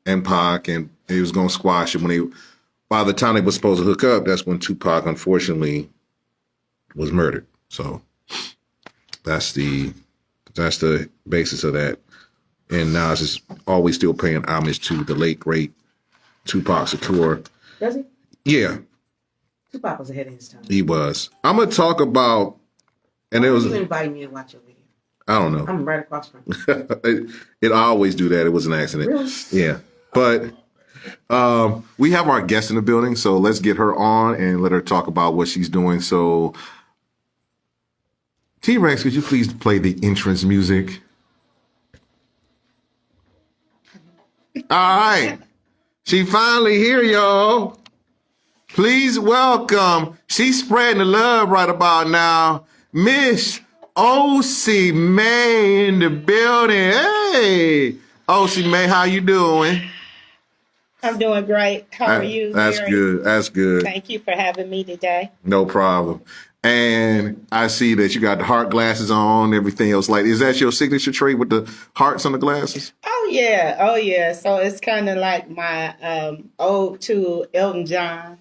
and Pac, and he was going to squash it. By the time they were supposed to hook up, that's when Tupac unfortunately was murdered. So that's the basis of that. And Nas is always still paying homage to the late great Tupac Shakur. Does he? Yeah. Tupac was ahead of his time. He was. I'm gonna talk about, and Why it was. You invited me to watch your video. I don't know. I'm right across from you. it always do that. It was an accident. Really? Yeah, but we have our guest in the building, so let's get her on and let her talk about what she's doing. So, T-Rex, could you please play the entrance music? All right. She finally here, y'all. Please welcome, she's spreading the love right about now, Miss Ossie Mae in the building. Hey, Ossie Mae, how you doing? I'm doing great. How are you? That's Mary? good. That's good. Thank you for having me today. No problem. And I see that you got the heart glasses on, everything else. Like, is that your signature trait with the hearts on the glasses? Oh yeah. So it's kind of like my ode to Elton John,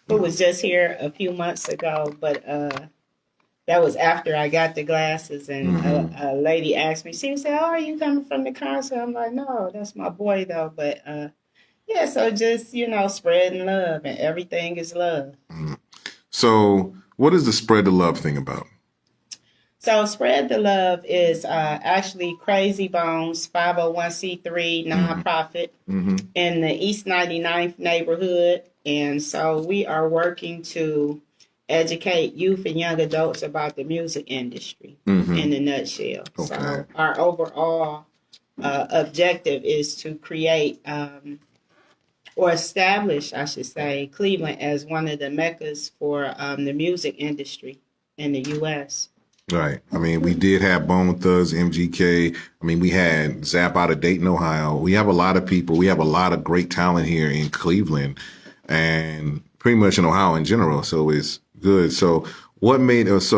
who was just here a few months ago. But that was after I got the glasses, and a lady asked me. She said, "Oh, are you coming from the concert?" I'm like, "No, that's my boy though." But yeah, so just spreading love, and everything is love. So, what is the spread the love thing about? So Spread the Love is actually Crazy Bones, 501c3 nonprofit in the East 99th neighborhood. And so we are working to educate youth and young adults about the music industry in a nutshell. Okay. So our overall objective is to create or establish, I should say, Cleveland as one of the meccas for the music industry in the U.S. Right. I mean, we did have Bone Thugs, MGK. I mean, we had Zap out of Dayton, Ohio. We have a lot of people. We have a lot of great talent here in Cleveland and pretty much in Ohio in general. So it's good. So what is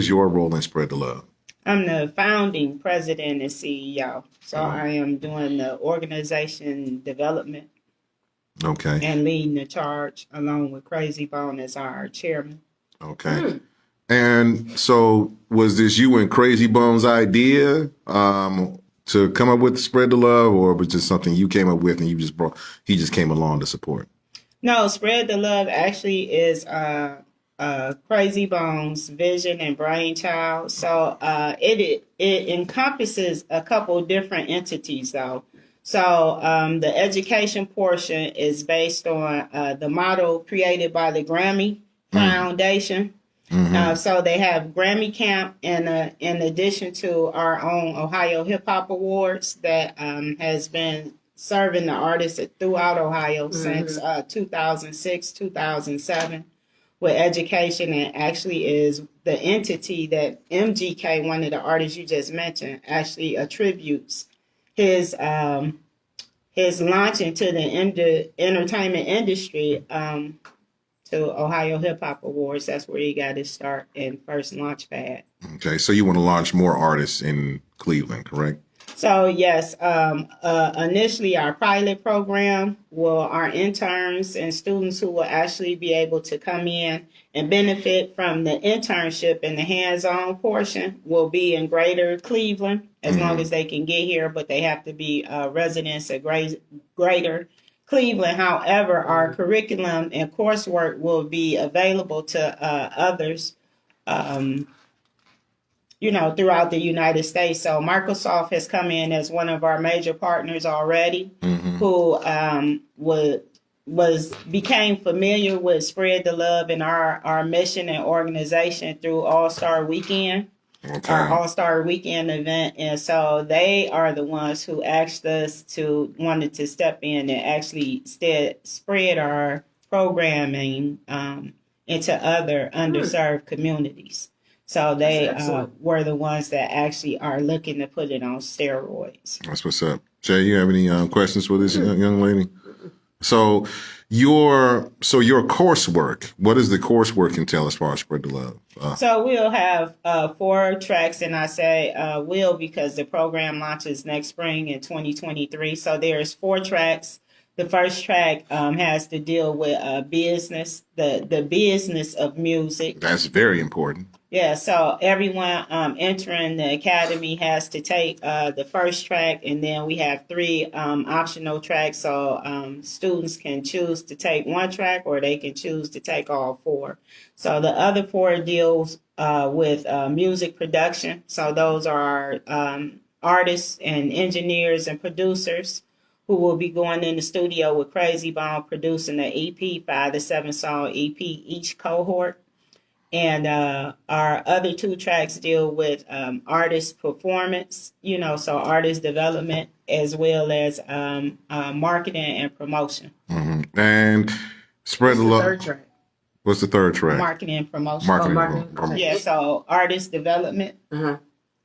your role in Spread the Love? I'm the founding president and CEO. So I am doing the organization development. Okay. And leading the charge along with Crazy Bone as our chairman. Okay. And so was this you and Crazy Bone's idea to come up with Spread the Love, or was it just something you came up with and he just came along to support? No, Spread the Love actually is Crazy Bone's vision and brainchild. So it encompasses a couple different entities though. So the education portion is based on the model created by the Grammy Foundation. So they have Grammy Camp, and in addition to our own Ohio Hip Hop Awards that has been serving the artists throughout Ohio since 2006, 2007 with education, and actually is the entity that MGK, one of the artists you just mentioned, actually attributes his launch into the entertainment industry to Ohio Hip Hop Awards. That's where he got his start and first launch pad. Okay, so you want to launch more artists in Cleveland, correct? So yes, initially our pilot program our interns and students who will actually be able to come in and benefit from the internship and the hands-on portion will be in Greater Cleveland as long as they can get here, but they have to be residents of Greater Cleveland. However, our curriculum and coursework will be available to others, throughout the United States. So Microsoft has come in as one of our major partners already, who became familiar with Spread the Love and our mission and organization through All-Star Weekend. Okay. Our All-Star Weekend event. And so they are the ones who asked us wanted to step in and actually spread our programming into other underserved communities. So they were the ones that actually are looking to put it on steroids. That's what's up. Jay, you have any questions for this young lady? So your coursework, what does the coursework entail as far as Spread the Love? So we'll have 4 tracks, and I say will because the program launches next spring in 2023. So there's 4 tracks. The first track has to deal with business, the business of music. That's very important. Yeah, so everyone entering the academy has to take the first track, and then we have 3 optional tracks. So students can choose to take 1 track, or they can choose to take all 4. So the other 4 deals with music production. So those are artists and engineers and producers who will be going in the studio with Crazy Bone producing an EP, 5 to 7 song EP each cohort. And our other 2 tracks deal with artist performance, so artist development as well as marketing and promotion. Mm-hmm. And Spread the What's the Love. third track? What's the third track? Marketing and promotion. Marketing. Okay. Yeah, so artist development Uh-huh.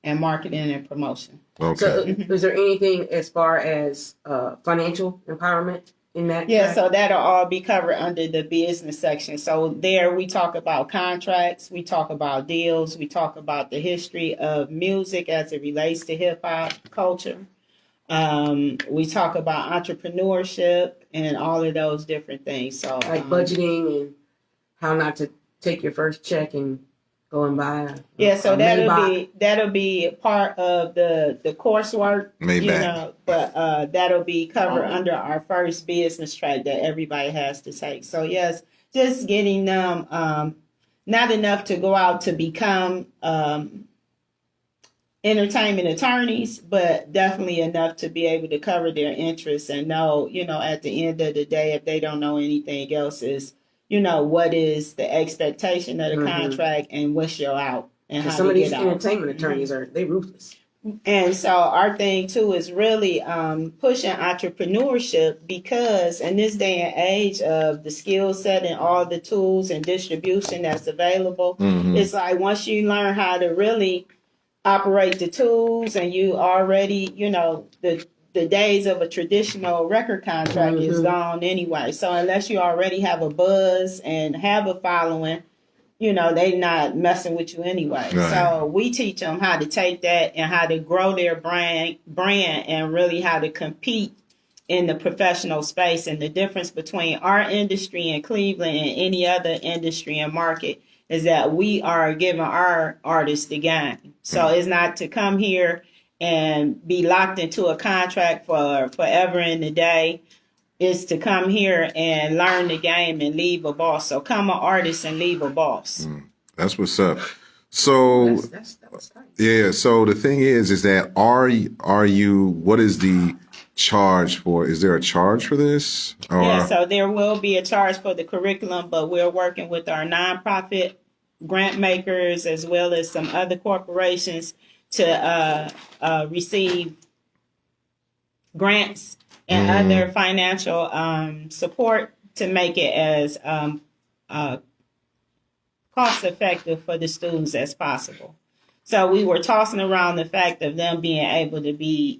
and marketing and promotion. Okay. So, is there anything as far as financial empowerment in that? Yeah, track? so that'll all be covered under the business section. So there we talk about contracts, we talk about deals, we talk about the history of music as it relates to hip hop culture. We talk about entrepreneurship and all of those different things. So like budgeting and how not to take your first check and go and buy. So a that'll Maybach. be part of the coursework, Maybach. but that'll be covered under our first business track that everybody has to take. So yes, just getting them not enough to go out to become entertainment attorneys, but definitely enough to be able to cover their interests and know, at the end of the day, if they don't know anything else, is what is the expectation of the contract and what's your out and how Some to of these get out. entertainment attorneys they ruthless. And so our thing too is really pushing entrepreneurship, because in this day and age of the skill set and all the tools and distribution that's available, it's like once you learn how to really operate the tools and you already, the days of a traditional record contract is gone anyway. So unless you already have a buzz and have a following, they not messing with you anyway. Right. So we teach them how to take that and how to grow their brand and really how to compete in the professional space. And the difference between our industry in Cleveland and any other industry and market is that we are giving our artists the game. So it's not to come here and be locked into a contract for forever and a day. Is to come here and learn the game and leave a boss. So come an artist and leave a boss. That's what's up. So That was nice. yeah. So the thing is that are you? What is the charge for? Is there a charge for this? Or? Yeah. So there will be a charge for the curriculum, but we're working with our nonprofit grant makers as well as some other corporations to receive grants and other financial support to make it as cost effective for the students as possible. So we were tossing around the fact of them being able to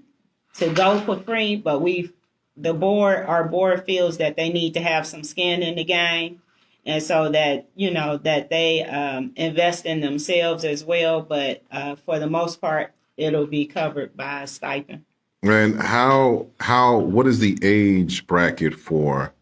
go for free, but our board feels that they need to have some skin in the game, and so that that they invest in themselves as well. But for the most part, it'll be covered by a stipend. And what is the age bracket for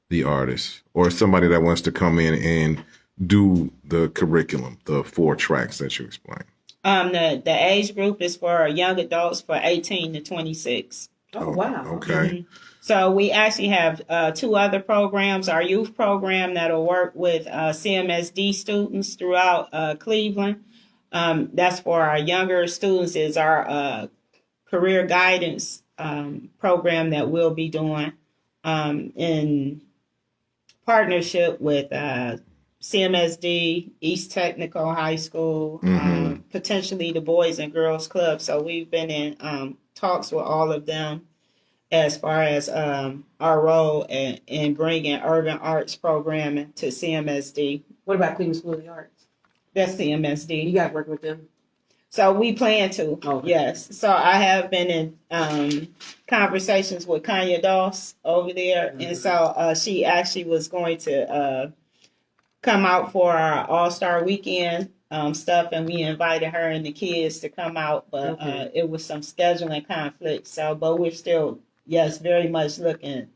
the artist or somebody that wants to come in and do the curriculum, the 4 tracks that you explained? The age group is for young adults for 18 to 26. Oh, wow. Okay. So we actually have 2 other programs. Our youth program that'll work with CMSD students throughout Cleveland. That's for our younger students. Is our career guidance program that we'll be doing in partnership with CMSD, East Technical High School, potentially the Boys and Girls Club. So we've been in talks with all of them as far as our role in bringing urban arts programming to CMSD. What about Cleveland School of the Arts? That's CMSD. You guys work with them? So we plan to, Okay. yes. So I have been in conversations with Kanye Doss over there, and so she actually was going to come out for our All-Star Weekend stuff, and we invited her and the kids to come out, but it was some scheduling conflict. So, but we're still, yes, very much looking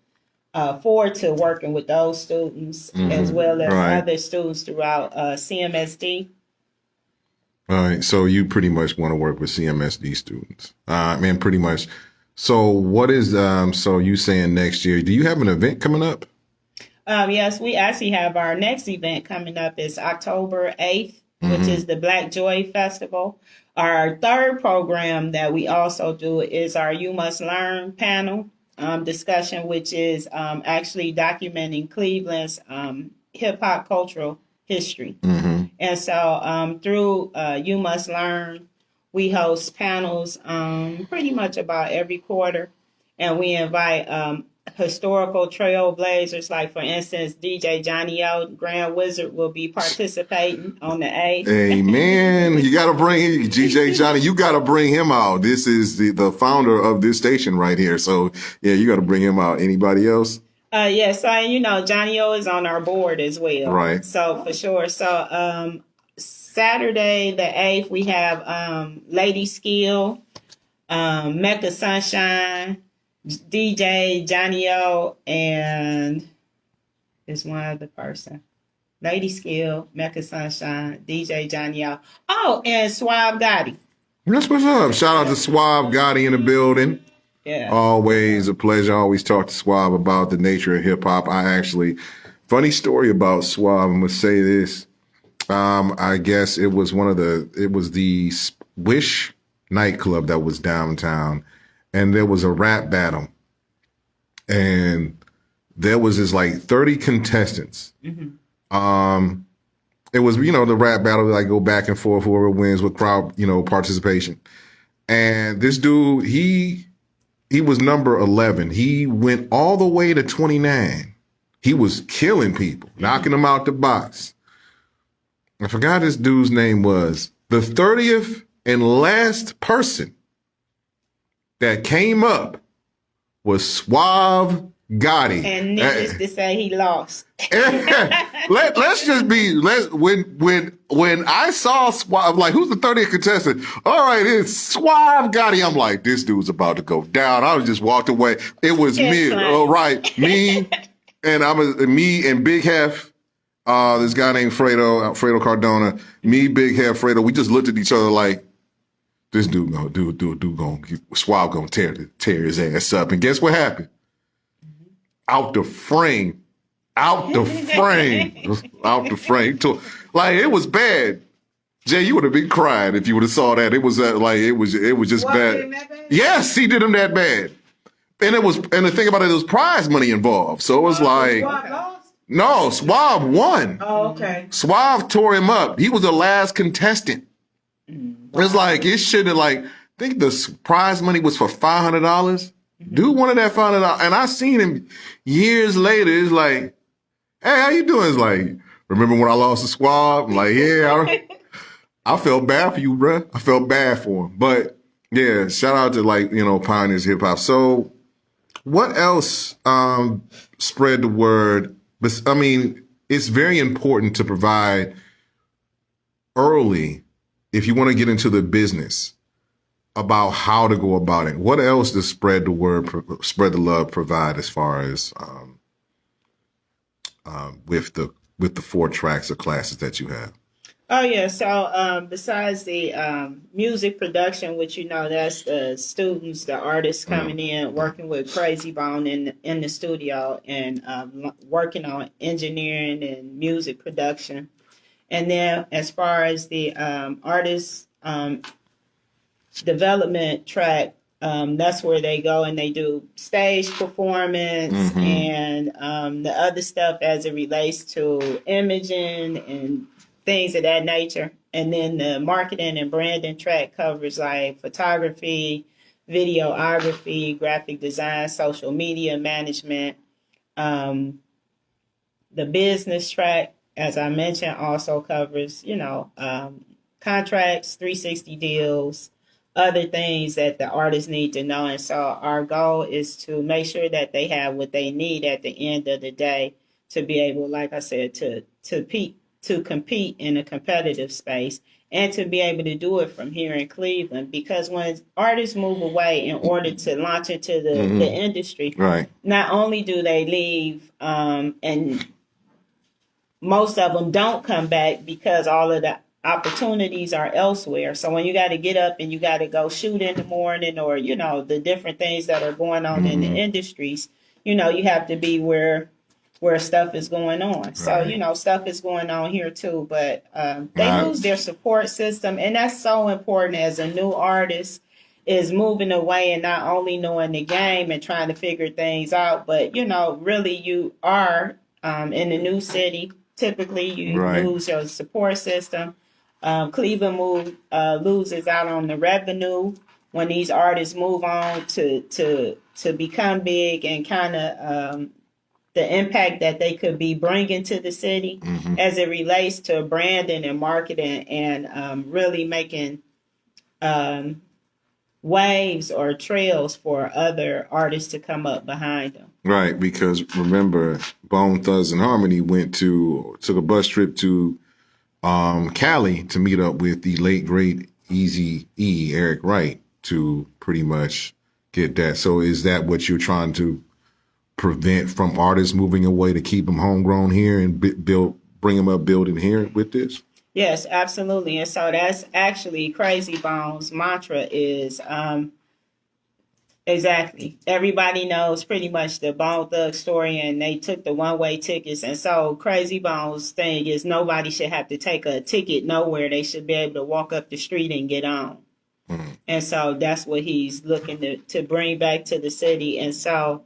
forward to working with those students as well as other students throughout CMSD. All right, so you pretty much want to work with CMSD students. Man, pretty much. So what is, so you saying next year, do you have an event coming up? Yes, we actually have our next event coming up. It's October 8th, which is the Black Joy Festival. Our third program that we also do is our You Must Learn panel discussion, which is actually documenting Cleveland's hip hop cultural history. And so through You Must Learn, we host panels pretty much about every quarter. And we invite historical trailblazers, like, for instance, DJ Johnny O, Grand Wizard, will be participating on the 8th. Hey, man, you got to bring DJ Johnny. You got to bring him out. This is the founder of this station right here. So, yeah, you got to bring him out. Anybody else? Yes, so, Johnny O is on our board as well. Right. So, for sure. So, Saturday the 8th, we have Lady Skill, Mecca Sunshine, DJ Johnny O, and there's one other person. Lady Skill, Mecca Sunshine, DJ Johnny O. Oh, and Suave Gotti. That's what's up. Shout out to Suave Gotti in the building. Yeah. Always a pleasure. I always talk to Suave about the nature of hip hop. Funny story about Suave. I'm going to say this. I guess it was the Wish nightclub that was downtown, and there was a rap battle, and there was this like 30 contestants. It was, the rap battle, like go back and forth, whoever wins with crowd, participation. And this dude, he was number 11. He went all the way to 29. He was killing people, knocking them out the box. I forgot this dude's name was. The 30th and last person that came up was Suave Gotti. And needless to say, he lost. When I saw Suave, I'm like, who's the 30th contestant? All right, it's Suave Gotti. I'm like, this dude's about to go down. I was just walked away. It was me. All right, me and Big Hef. This guy named Fredo Cardona, me, Big Hef, Fredo. We just looked at each other like, this dude Suave gonna tear his ass up. And guess what happened? Out the frame. Like, it was bad. Jay, you would have been crying if you would have saw that. It was it was just bad. Yes, he did him that bad. And the thing about it was prize money involved. So it was like, no, Suave won. Oh, okay. Suave tore him up. He was the last contestant. It's like, it should have, I think the prize money was for $500. Dude wanted that $500. And I seen him years later. It's like, hey, how you doing? It's like, remember when I lost to Suave? I'm like, yeah, I felt bad for you, bruh. I felt bad for him. But yeah, shout out to Pioneers Hip Hop. So what else spread the word? But I mean, it's very important to provide early, if you want to get into the business, about how to go about it. What else does spread the word, spread the love provide as far as with the 4 tracks or classes that you have? Oh, yeah. So besides the music production, which, that's the students, the artists coming in, working with Crazy Bone in the studio and working on engineering and music production. And then as far as the artist development track, that's where they go and they do stage performance and the other stuff as it relates to imaging and things of that nature. And then the marketing and branding track covers like photography, videography, graphic design, social media management. The business track, as I mentioned, also covers, contracts, 360 deals, other things that the artists need to know. And so our goal is to make sure that they have what they need at the end of the day to be able, like I said, to compete in a competitive space and to be able to do it from here in Cleveland. Because when artists move away in order to launch into the industry, Right. not only do they leave, and most of them don't come back because all of the opportunities are elsewhere. So when you got to get up and you got to go shoot in the morning, or the different things that are going on in the industries, you have to be where stuff is going on. So Right. stuff is going on here too, but they Right. lose their support system, and that's so important as a new artist, is moving away and not only knowing the game and trying to figure things out, but really you are in a new city. Typically, you Right. lose your support system. Cleveland loses out on the revenue when these artists move on to become big, and kind of the impact that they could be bringing to the city as it relates to branding and marketing, and really making waves or trails for other artists to come up behind them. Right, because remember, Bone Thugs and Harmony took a bus trip to Cali to meet up with the late great Easy E, Eric Wright, to pretty much get that. So is that what you're trying to prevent from artists moving away, to keep them homegrown here and bring them up building here with this? Yes, absolutely. And so that's actually Crazy Bones' mantra is exactly. Everybody knows pretty much the Bone Thug story, and they took the one-way tickets. And so Crazy Bones' thing is nobody should have to take a ticket nowhere. They should be able to walk up the street and get on. And so that's what he's looking to bring back to the city. And so,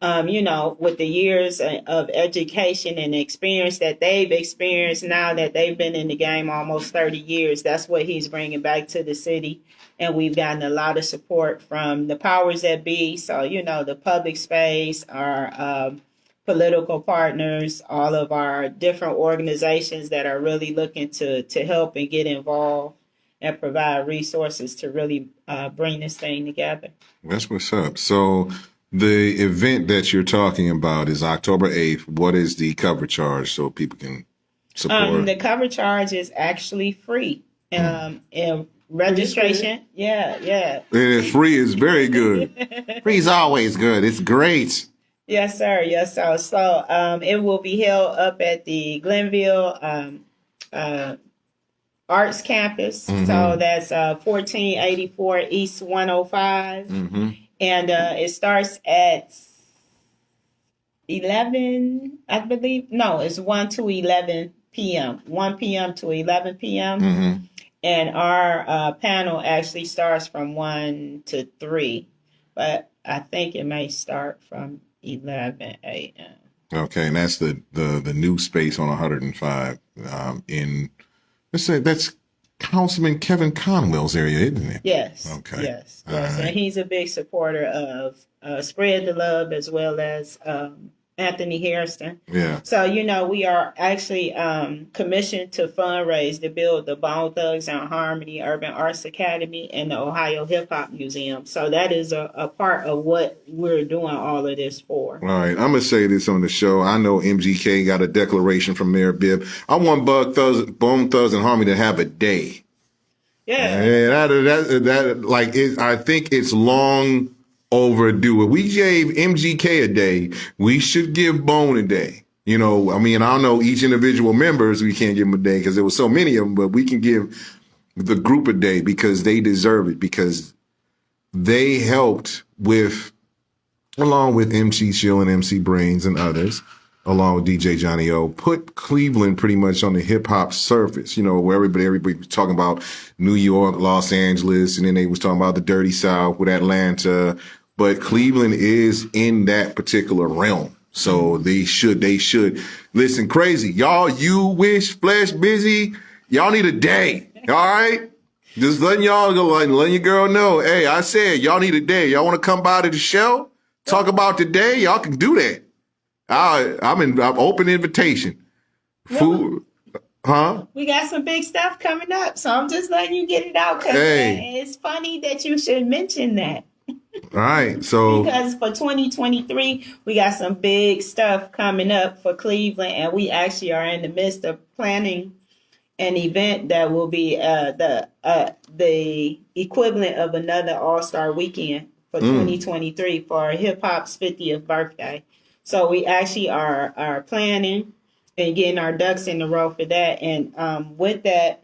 with the years of education and experience that they've experienced, now that they've been in the game almost 30 years, that's what he's bringing back to the city. And we've gotten a lot of support from the powers that be. So, the public space, our political partners, all of our different organizations that are really looking to help and get involved and provide resources to really bring this thing together. That's what's up. So the event that you're talking about is October 8th. What is the cover charge so people can support? The cover charge is actually free. And registration, yeah. And free is very good. Free is always good. It's great. Yes, sir. Yes, sir. So it will be held up at the Glenville Arts Campus. So that's 1484 East 105. And it starts at 11, I believe. No, it's 1 to 11 p.m. 1 p.m. to 11 p.m. And our panel actually starts from 1 to 3. But I think it may start from 11 a.m. Okay, and that's the new space on 105 in, let's say, that's Councilman Kevin Conwell's area, isn't it? Yes. Okay. Yes. All right. And he's a big supporter of Spread the Love, as well as Anthony Harrison. Yeah. So, we are actually commissioned to fundraise to build the Bone Thugs and Harmony Urban Arts Academy and the Ohio Hip Hop Museum. So that is a part of what we're doing all of this for. All right. I'm going to say this on the show. I know MGK got a declaration from Mayor Bibb. I want Bone Thugs and Harmony to have a day. Yeah. I think it's long overdue. If we gave MGK a day, we should give Bone a day. I don't know each individual members, we can't give them a day because there were so many of them, but we can give the group a day because they deserve it, because they helped along with MC Chill and MC Brains and others, along with DJ Johnny O, put Cleveland pretty much on the hip hop surface, where everybody was talking about New York, Los Angeles, and then they was talking about the dirty South with Atlanta. But Cleveland is in that particular realm. So they should listen. Crazy. Y'all, you Wish, Flesh, Busy, y'all need a day. All right. Just letting y'all go, letting your girl know, hey, I said y'all need a day. Y'all want to come by to the show, talk about the day? Y'all can do that. I'm open invitation. Food. Huh? We got some big stuff coming up, so I'm just letting you get it out because Hey. it's funny that you should mention that. All right. So Because for 2023, we got some big stuff coming up for Cleveland, and we actually are in the midst of planning an event that will be the equivalent of another All-Star weekend for 2023 for hip hop's 50th birthday. So we actually are planning and getting our ducks in a row for that. And with that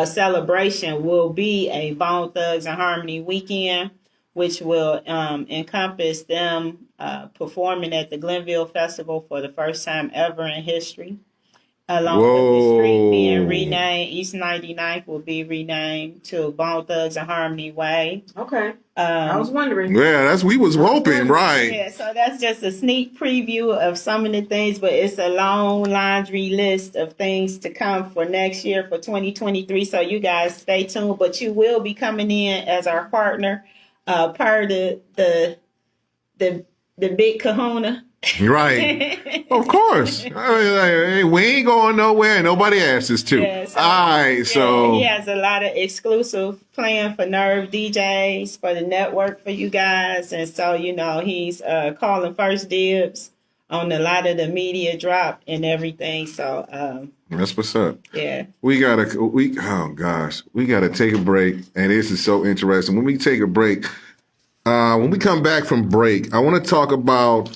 celebration will be a Bone Thugs and Harmony weekend, which will encompass them performing at the Glenville Festival for the first time ever in history. Along with the street being renamed, East 99th will be renamed to Bone Thugs and Harmony Way. Okay. I was wondering. yeah, we was hoping, right? Yeah, so that's just a sneak preview of some of the things, but it's a long laundry list of things to come for next year for 2023. So you guys stay tuned, but you will be coming in as our partner, part of the big kahuna. Right. Of course. I mean, like, we ain't going nowhere. Nobody asked us to. Yeah, so, All right. So he has a lot of exclusive planned for Nerve DJs for the network for you guys. And so, he's calling first dibs on a lot of the media drop and everything. So, that's what's up. yeah. We gotta take a break. And this is so interesting. When we take a break, when we come back from break, I want to talk about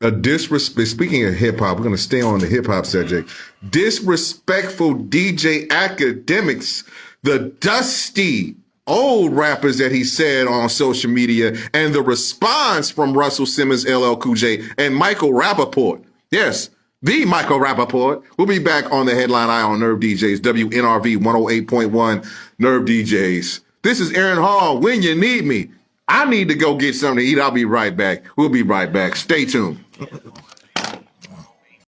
a disrespect. Speaking of hip hop, we're going to stay on the hip hop subject. Disrespectful DJ academics, the dusty old rappers that he said on social media, and the response from Russell Simmons, LL Cool J, and Michael Rappaport. Yes, the Michael Rappaport. We'll be back on the Headline Eye on Nerve DJs, WNRV 108.1 Nerve DJs. This is Aaron Hall. When you need me, I need to go get something to eat. I'll be right back. We'll be right back. Stay tuned.